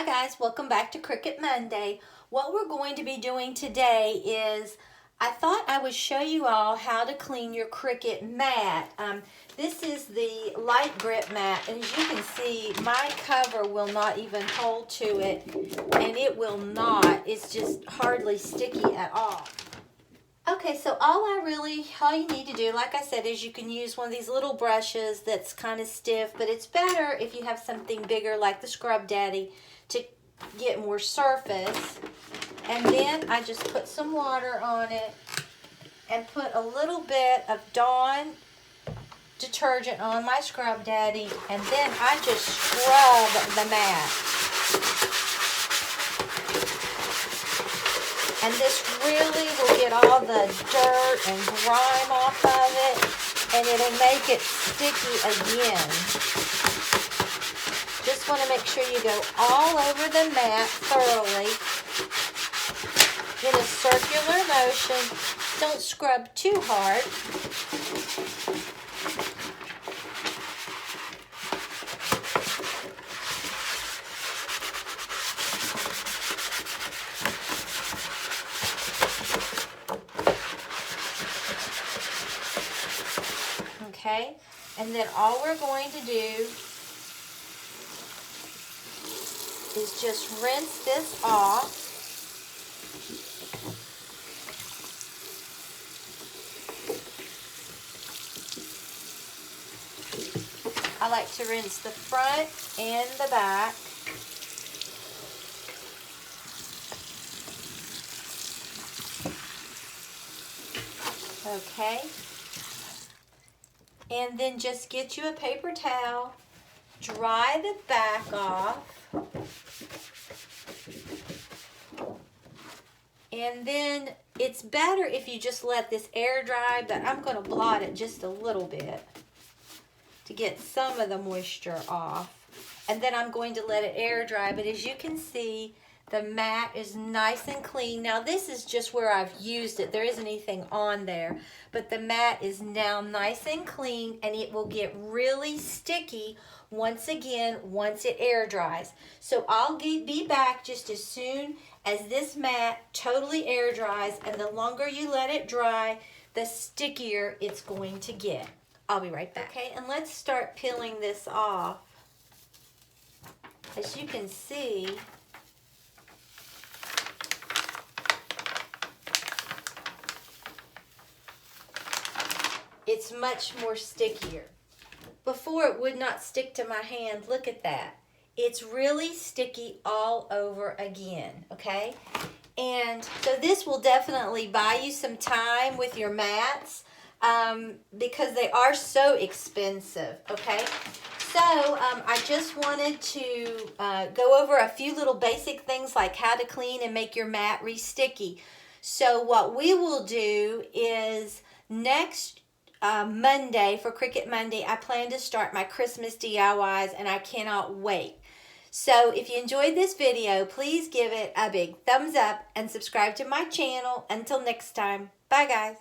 Hi guys, welcome back to Cricut Monday. What we're going to be doing today is, I thought I would show you all how to clean your Cricut mat. This is the light grip mat, and as you can see, my cover will not even hold to it, and it will not. It's just hardly sticky at all. Okay, so all you need to do, like I said, is you can use one of these little brushes that's kind of stiff, but it's better if you have something bigger like the Scrub Daddy to get more surface. And then I just put some water on it and put a little bit of Dawn detergent on my Scrub Daddy, and then I just scrub the mat. And this really will get all the dirt and grime off of it, and it'll make it sticky again. Just want to make sure you go all over the mat thoroughly in a circular motion. Don't scrub too hard. Okay, and then all we're going to do is just rinse this off. I like to rinse the front and the back. Okay. And then just get you a paper towel, dry the back off, and then it's better if you just let this air dry, but I'm going to blot it just a little bit to get some of the moisture off. And then I'm going to let it air dry, but as you can see, the mat is nice and clean. Now this is just where I've used it. There isn't anything on there, but the mat is now nice and clean, and it will get really sticky once it air dries. So I'll be back just as soon as this mat totally air dries, and the longer you let it dry, the stickier it's going to get. I'll be right back. Okay, and let's start peeling this off. As you can see, it's much more stickier. Before it would not stick to my hand. Look at that. It's really sticky all over again, okay? And so this will definitely buy you some time with your mats because they are so expensive, okay? So I just wanted to go over a few little basic things like how to clean and make your mat re-sticky. So what we will do is next Monday, for Cricut Monday, I plan to start my Christmas DIYs, and I cannot wait. So if you enjoyed this video, please give it a big thumbs up and subscribe to my channel. Until next time, bye guys.